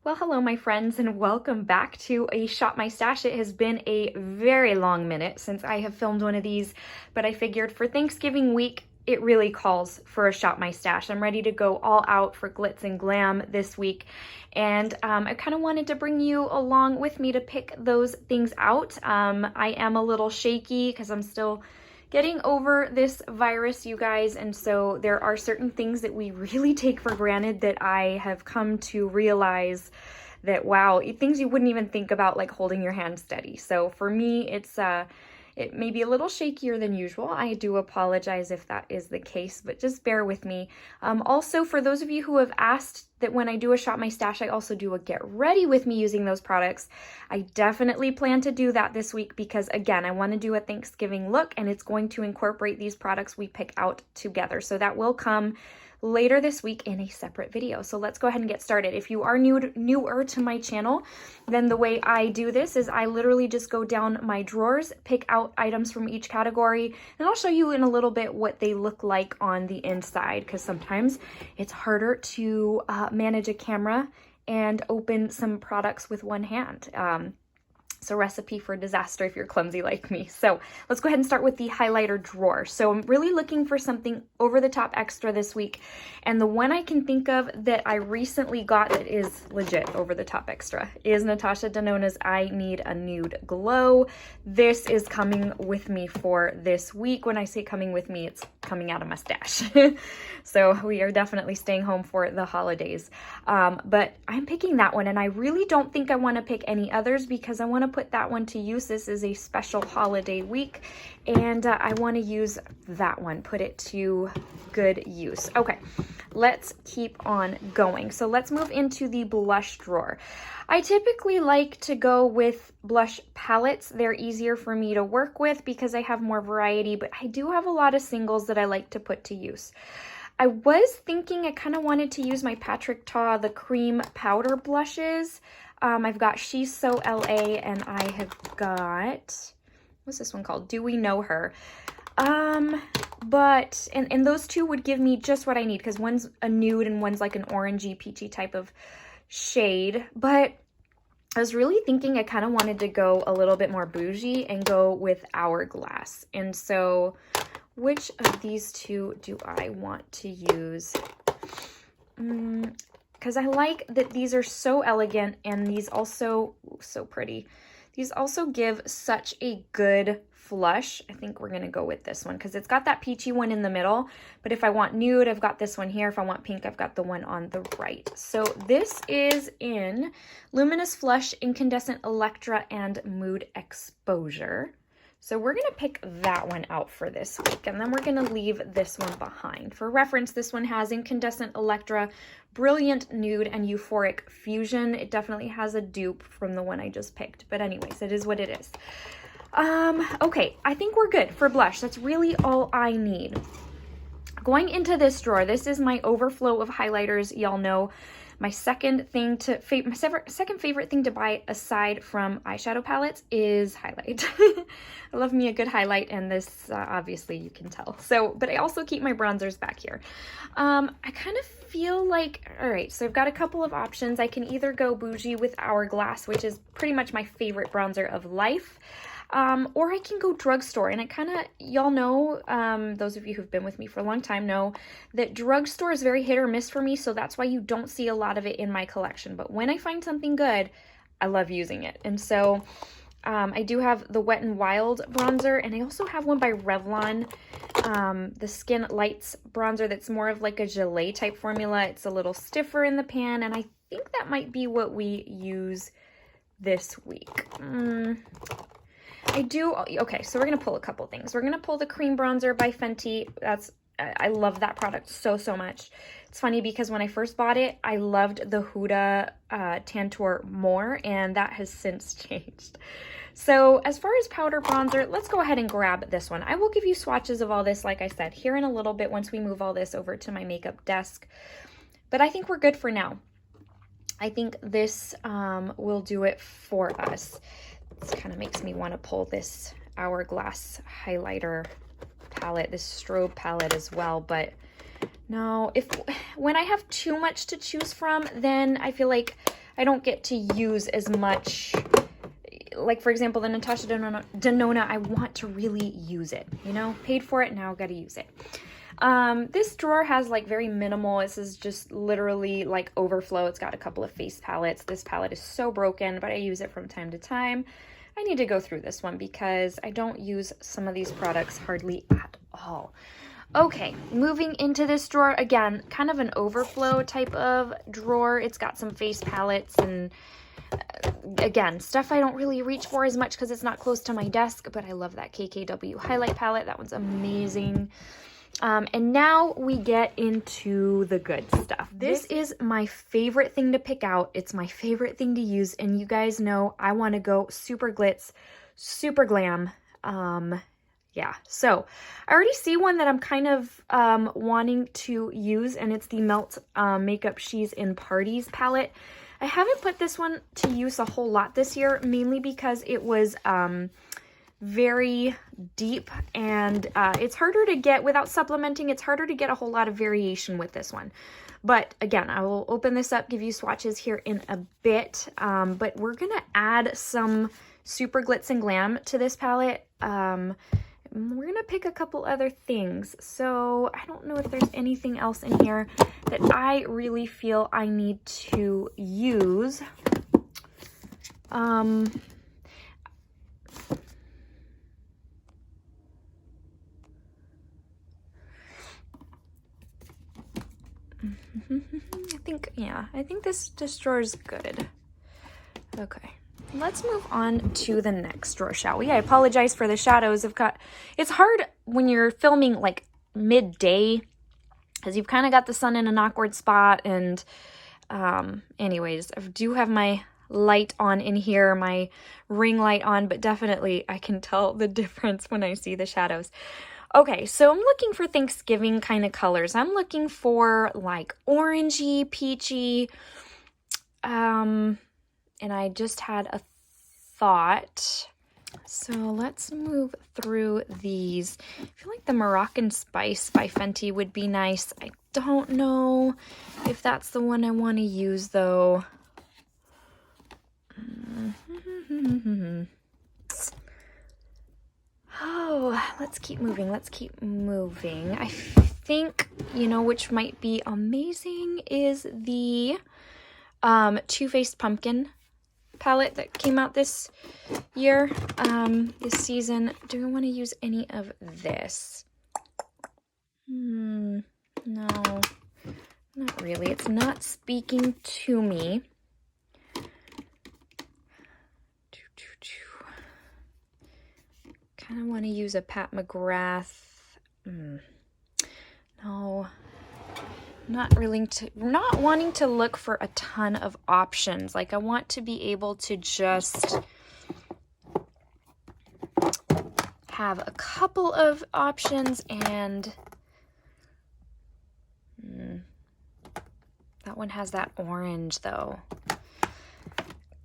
Well, hello, my friends, and welcome back to a Shop My Stash. It has been a very long minute since I have filmed one of these, but I figured for Thanksgiving week, it really calls for a Shop My Stash. I'm ready to go all out for Glitz and Glam this week, and I kind of wanted to bring you along with me to pick those things out. I am a little shaky because I'm still getting over this virus, you guys, and so there are certain things that we really take for granted that I have come to realize that, wow, things you wouldn't even think about, like holding your hand steady. So for me, it may be a little shakier than usual. I do apologize if that is the case, but just bear with me. Also, for those of you who have asked that when I do a Shop My Stash, I also do a get ready with me using those products. I definitely plan to do that this week because, again, I want to do a Thanksgiving look and it's going to incorporate these products we pick out together. So that will come later this week in a separate video. So let's go ahead and get started. If you are newer to my channel, then the way I do this is I literally just go down my drawers, pick out items from each category, and I'll show you in a little bit what they look like on the inside, because sometimes it's harder to manage a camera and open some products with one hand. It's a recipe for disaster if you're clumsy like me. So let's go ahead and start with the highlighter drawer. So I'm really looking for something over the top extra this week. And the one I can think of that I recently got that is legit over the top extra is Natasha Denona's I Need a Nude Glow. This is coming with me for this week. When I say coming with me, it's coming out of my stash. So we are definitely staying home for the holidays. But I'm picking that one, and I really don't think I want to pick any others because I want to put that one to use. This is a special holiday week, and I want to use that one, put it to good use. Okay, let's keep on going. So let's move into the blush drawer. I typically like to go with blush palettes. They're easier for me to work with because I have more variety, but I do have a lot of singles that I like to put to use. I was thinking I kind of wanted to use my Patrick Ta, the cream powder blushes. I've got She's So LA, and I have got, what's this one called? Do We Know Her? But those two would give me just what I need because one's a nude and one's like an orangey, peachy type of shade. But I was really thinking I kind of wanted to go a little bit more bougie and go with Hourglass. And so which of these two do I want to use? Because I like that these are so elegant and these also, so pretty. These also give such a good flush. I think we're going to go with this one because it's got that peachy one in the middle. But if I want nude, I've got this one here. If I want pink, I've got the one on the right. So this is in Luminous Flush, Incandescent Electra, and Mood Exposure. So we're going to pick that one out for this week, and then we're going to leave this one behind. For reference, this one has Incandescent Electra, Brilliant Nude, and Euphoric Fusion. It definitely has a dupe from the one I just picked, but anyways, it is what it is. Okay, I think we're good for blush. That's really all I need. Going into this drawer, this is my overflow of highlighters. Y'all know my second favorite thing to buy aside from eyeshadow palettes is highlight. I love me a good highlight, and this obviously you can tell. So, but I also keep my bronzers back here. I kind of feel like, all right, so I've got a couple of options. I can either go bougie with Hourglass, which is pretty much my favorite bronzer of life. Or I can go drugstore, and I kind of, y'all know, those of you who've been with me for a long time know that drugstore is very hit or miss for me, so that's why you don't see a lot of it in my collection. But when I find something good, I love using it. And so I do have the Wet n Wild bronzer, and I also have one by Revlon, the Skin Lights bronzer that's more of like a gelée type formula. It's a little stiffer in the pan, and I think that might be what we use this week. Okay, so we're going to pull a couple things. We're going to pull the cream bronzer by Fenty. I love that product so much. It's funny because when I first bought it, I loved the Huda Tantour more, and that has since changed. So as far as powder bronzer, let's go ahead and grab this one. I will give you swatches of all this, like I said, here in a little bit once we move all this over to my makeup desk. But I think we're good for now. I think this will do it for us. This kind of makes me want to pull this Hourglass highlighter palette, this strobe palette as well. But no, when I have too much to choose from, then I feel like I don't get to use as much. Like, for example, the Natasha Denona, I want to really use it, you know? Paid for it, now got to use it. This drawer has like very minimal. This is just literally like overflow. It's got a couple of face palettes. This palette is so broken, but I use it from time to time. I need to go through this one because I don't use some of these products hardly at all. Okay, moving into this drawer, again, kind of an overflow type of drawer. It's got some face palettes and again, stuff I don't really reach for as much because it's not close to my desk, but I love that KKW highlight palette. That one's amazing. And now we get into the good stuff. This is my favorite thing to pick out. It's my favorite thing to use, and you guys know I want to go super glitz, super glam. Yeah, so I already see one that I'm kind of wanting to use, and it's the Melt Makeup She's in Parties palette. I haven't put this one to use a whole lot this year, mainly because it was very deep, and it's harder to get, without supplementing, it's harder to get a whole lot of variation with this one. But again, I will open this up, give you swatches here in a bit, but we're gonna add some super glitz and glam to this palette. We're gonna pick a couple other things, so I don't know if there's anything else in here that I really feel I need to use. I think, yeah, I think this drawer is good. Okay. Let's move on to the next drawer, shall we? I apologize for the shadows. It's hard when you're filming like midday because you've kind of got the sun in an awkward spot. And anyways, I do have my light on in here, my ring light on, but definitely I can tell the difference when I see the shadows. Okay, so I'm looking for Thanksgiving kind of colors. I'm looking for like orangey, peachy, and I just had a thought. So let's move through these. I feel like the Moroccan Spice by Fenty would be nice. I don't know if that's the one I want to use though. Oh, let's keep moving. Let's keep moving. I think, you know, which might be amazing is the Too Faced Pumpkin palette that came out this year, this season. Do I want to use any of this? No, not really. It's not speaking to me. Kind of want to use a Pat McGrath. No. Not wanting to look for a ton of options. Like, I want to be able to just have a couple of options, and that one has that orange though.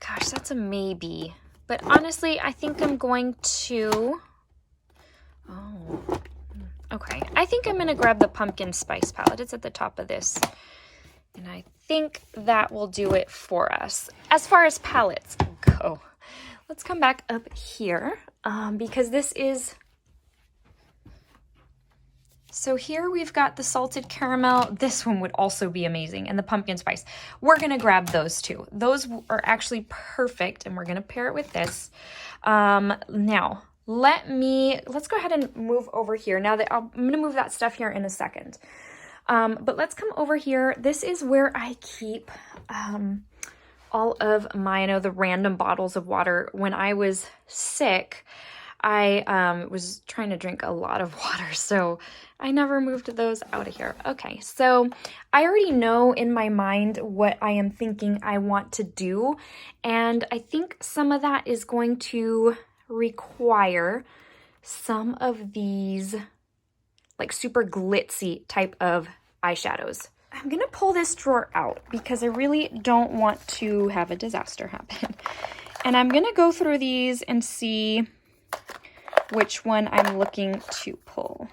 Gosh, that's a maybe. But honestly, I think I'm going to, okay, I think I'm going to grab the Pumpkin Spice palette. It's at the top of this. And I think that will do it for us. As far as palettes go, let's come back up here because this is, so here we've got the Salted Caramel. This one would also be amazing. And the Pumpkin Spice. We're going to grab those two. Those are actually perfect. And we're going to pair it with this. Now, let's go ahead and move over here. Now that I'm going to move that stuff here in a second. But let's come over here. This is where I keep all of my, the random bottles of water. When I was sick, I was trying to drink a lot of water, so I never moved those out of here. Okay, so I already know in my mind what I am thinking I want to do, and I think some of that is going to require some of these like super glitzy type of eyeshadows. I'm gonna pull this drawer out because I really don't want to have a disaster happen. And I'm gonna go through these and see which one I'm looking to pull.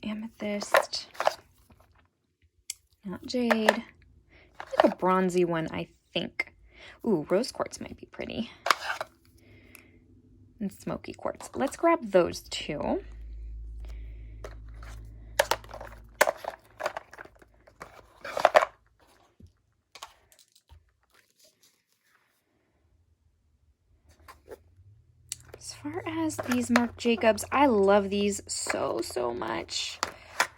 Amethyst, not jade, like a bronzy one, I think. Ooh, rose quartz might be pretty. And smoky quartz. Let's grab those two. As far as these Marc Jacobs, I love these so much.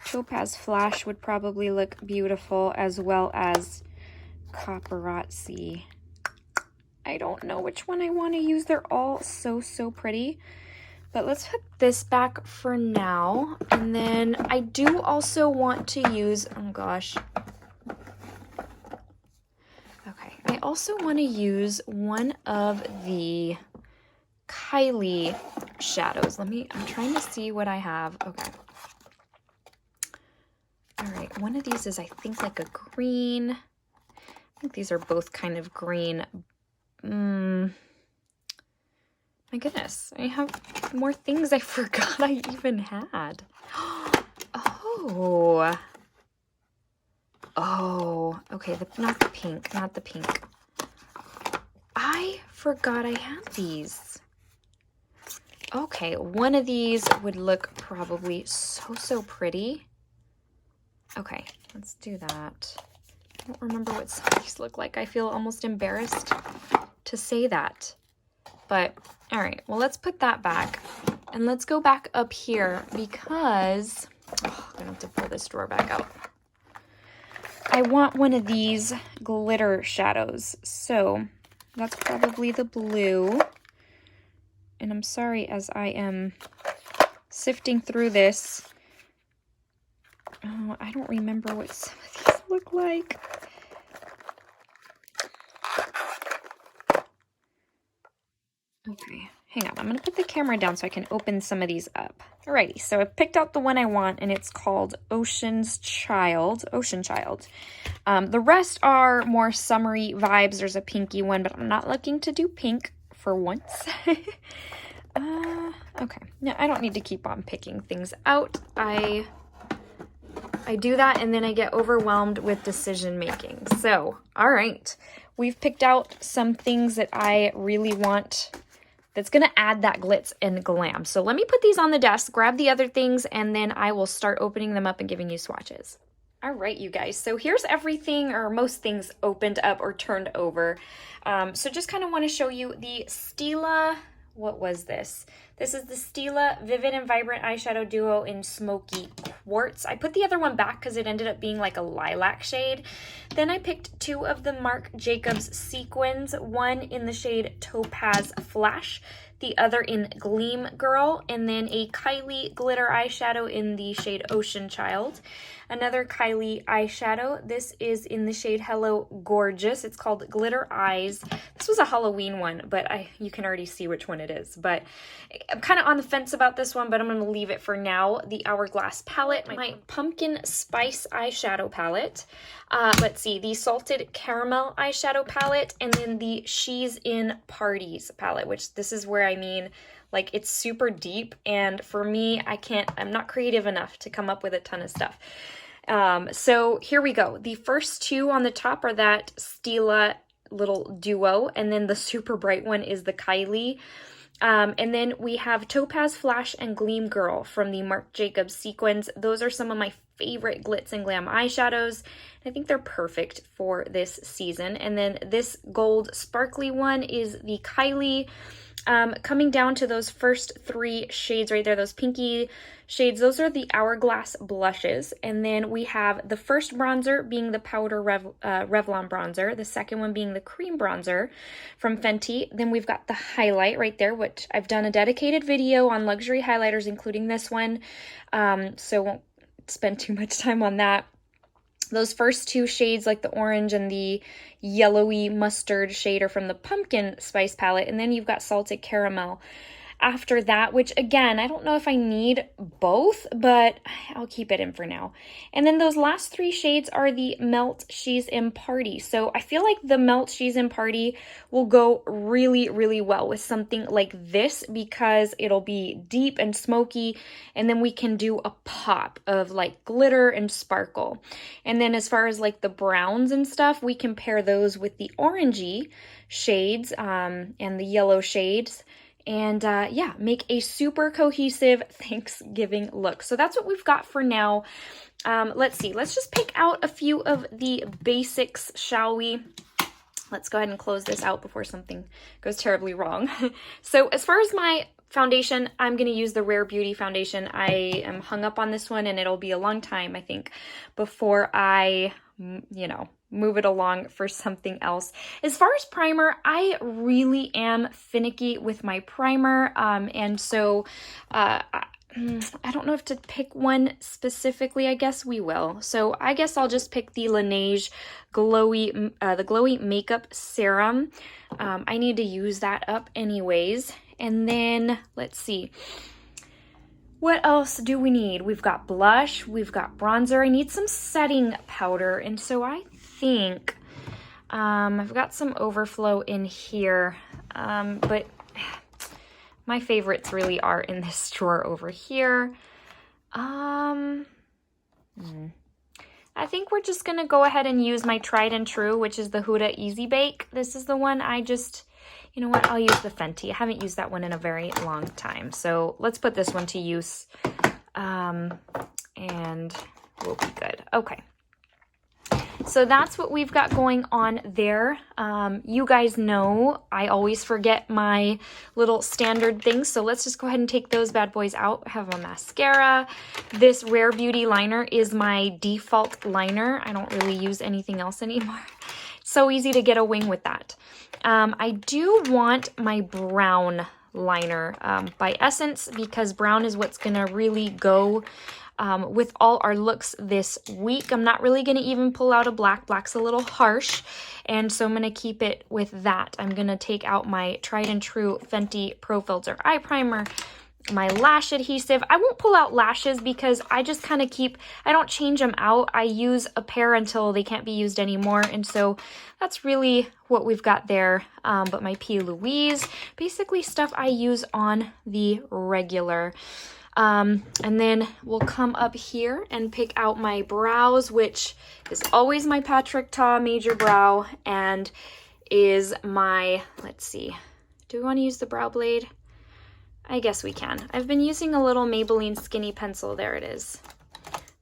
Topaz Flash would probably look beautiful, as well as Paparazzi. I don't know which one I want to use. They're all so pretty. But let's put this back for now. And then I do also want to use, oh gosh. Okay, I also want to use one of the Kylie shadows. I'm trying to see what I have. Okay. All right, one of these is, I think, like a green. I think these are both kind of green. My goodness, I have more things I forgot I even had. Oh, okay, not the pink. I forgot I had these. Okay, one of these would look probably so pretty. Okay, let's do that. I don't remember what some of these look like. I feel almost embarrassed to say that. But, all right, well, let's put that back. And let's go back up here because, I'm gonna have to pull this drawer back out. I want one of these glitter shadows. So that's probably the blue. And I'm sorry, as I am sifting through this. Oh, I don't remember what some of these look like. Okay, hang on. I'm going to put the camera down so I can open some of these up. Alrighty, so I've picked out the one I want, and it's called Ocean Child. The rest are more summery vibes. There's a pinky one, but I'm not looking to do pink for once. Okay. No, I don't need to keep on picking things out. I do that and then I get overwhelmed with decision making. So, all right. We've picked out some things that I really want that's going to add that glitz and glam. So let me put these on the desk, grab the other things, and then I will start opening them up and giving you swatches. All right, you guys. So here's everything, or most things, opened up or turned over. So just kind of want to show you the Stila. What was this? This is the Stila Vivid and Vibrant Eyeshadow Duo in Smoky Quartz. I put the other one back because it ended up being like a lilac shade. Then I picked two of the Marc Jacobs Seequins, one in the shade Topaz Flash, the other in Gleam Girl, and then a Kylie glitter eyeshadow in the shade Ocean Child. Another Kylie eyeshadow. This is in the shade Hello Ghourdgeous. It's called Glitter Eyes. This was a Halloween one, but you can already see which one it is. But I'm kind of on the fence about this one, but I'm going to leave it for now. The Hourglass palette, my pumpkin spice eyeshadow palette. Let's see, the salted caramel eyeshadow palette, and then the She's in Parties palette, which this is where I mean, like, it's super deep, and for me, I'm not creative enough to come up with a ton of stuff. So here we go. The first two on the top are that Stila little duo, and then the super bright one is the Kylie. And then we have Topaz Flash and Gleam Girl from the Marc Jacobs Seequins. Those are some of my favorite glitz and glam eyeshadows. I think they're perfect for this season. And then this gold sparkly one is the Kylie. Coming down to those first three shades right there, those pinky shades, those are the Hourglass blushes. And then we have the first bronzer being the powder Revlon bronzer, the second one being the cream bronzer from Fenty. Then we've got the highlight right there, which I've done a dedicated video on luxury highlighters, including this one, so won't spend too much time on that. Those first two shades, like the orange and the yellowy mustard shade, are from the pumpkin spice palette, and then you've got salted caramel. after that, which again, I don't know if I need both, but I'll keep it in for now. And then those last three shades are the Melt She's in Party. So I feel like the Melt She's in Party will go really, really well with something like this because it'll be deep and smoky, and then we can do a pop of like glitter and sparkle. And then as far as like the browns and stuff, we can pair those with the orangey shades and the yellow shades. And yeah, make a super cohesive Thanksgiving look. So that's what we've got for now. Let's see. Let's just pick out a few of the basics, shall we? Let's go ahead and close this out before something goes terribly wrong. So as far as my foundation, I'm going to use the Rare Beauty foundation. I am hung up on this one, and it'll be a long time, I think, before I, you know, move it along for something else. As far as primer, I really am finicky with my primer, and so I don't know if to pick one specifically. I guess we will. So I guess I'll just pick the Laneige the Glowy Makeup Serum. I need to use that up anyways. And then let's see. What else do we need? We've got blush, we've got bronzer. I need some setting powder, and so I think I've got some overflow in here, but my favorites really are in this drawer over here. I think we're just gonna go ahead and use my tried and true, which is the Huda Easy Bake. This is the one I just, you know what, I'll use the Fenty. I haven't used that one in a very long time. So let's put this one to use and we'll be good. Okay. So that's what we've got going on there. You guys know I always forget my little standard things. So let's just go ahead and take those bad boys out. I have a mascara. This Rare Beauty liner is my default liner. I don't really use anything else anymore. So easy to get a wing with that. I do want my brown liner by Essence, because brown is what's going to really go with all our looks this week. I'm not really going to even pull out a black. Black's a little harsh, and so I'm going to keep it with that. I'm going to take out my tried and true Fenty Pro Filter Eye Primer, my lash adhesive. I won't pull out lashes because I just kind of I don't change them out. I use a pair until they can't be used anymore, and so that's really what we've got there. But my P. Louise, basically stuff I use on the regular. And then we'll come up here and pick out my brows, which is always my Patrick Ta Major Brow, and is my, let's see, do we want to use the brow blade? I guess we can. I've been using a little Maybelline Skinny Pencil. There it is.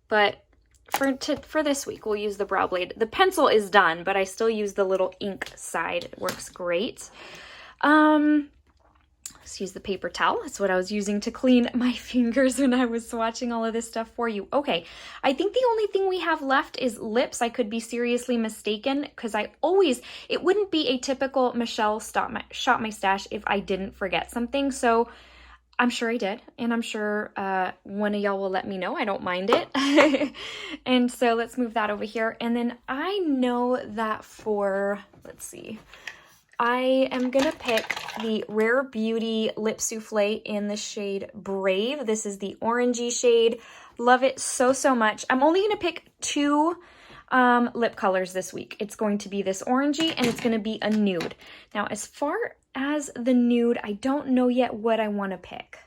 But for this week, we'll use the brow blade. The pencil is done, but I still use the little ink side. It works great. Let's use the paper towel. That's what I was using to clean my fingers when I was swatching all of this stuff for you. Okay, I think the only thing we have left is lips. I could be seriously mistaken, because it wouldn't be a typical Michelle Shop My Stash if I didn't forget something. So I'm sure I did, and I'm sure one of y'all will let me know. I don't mind it. And so let's move that over here. And then I know that for, let's see, I am going to pick the Rare Beauty Lip Souffle in the shade Brave. This is the orangey shade. Love it so, so much. I'm only going to pick two lip colors this week. It's going to be this orangey, and it's going to be a nude. Now, as far as the nude, I don't know yet what I want to pick.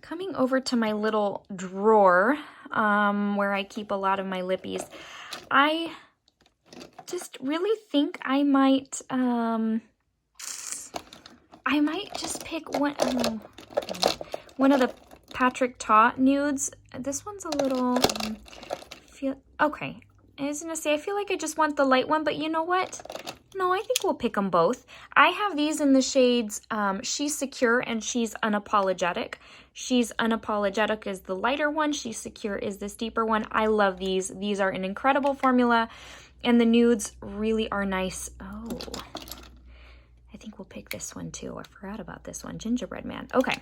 Coming over to my little drawer where I keep a lot of my lippies, I just really think I might just pick one of the Patrick Ta nudes. This one's a little, okay. I was gonna say, I feel like I just want the light one, but you know what? No, I think we'll pick them both. I have these in the shades She's Secure and She's Unapologetic. She's Unapologetic is the lighter one. She's Secure is this deeper one. I love these. These are an incredible formula, and the nudes really are nice. Oh, I think we'll pick this one too. I forgot about this one, Gingerbread Man. Okay,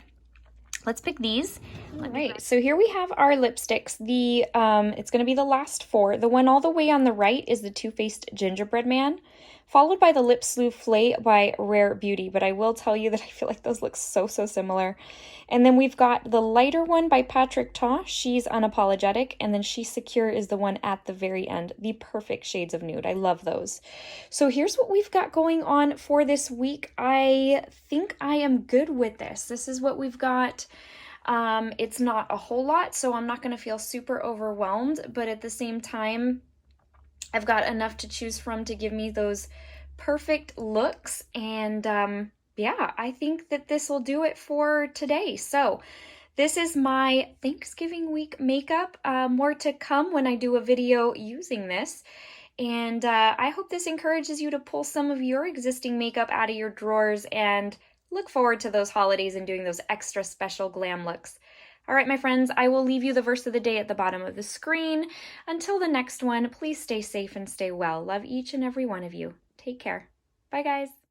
let's pick these. All right, so here we have our lipsticks. It's going to be the last four. The one all the way on the right is the Too Faced Gingerbread Man followed by the Lip Souffle by Rare Beauty, but I will tell you that I feel like those look so similar. And then we've got the lighter one by Patrick Ta. She's Unapologetic, and then She's Secure is the one at the very end. The perfect shades of nude. I love those. So here's what we've got going on for this week. I think I am good with this. This is what we've got. It's not a whole lot, so I'm not going to feel super overwhelmed, but at the same time, I've got enough to choose from to give me those perfect looks. And yeah, I think that this will do it for today. So this is my Thanksgiving week makeup. More to come when I do a video using this. And I hope this encourages you to pull some of your existing makeup out of your drawers and look forward to those holidays and doing those extra special glam looks. All right, my friends, I will leave you the verse of the day at the bottom of the screen. Until the next one, please stay safe and stay well. Love each and every one of you. Take care. Bye, guys.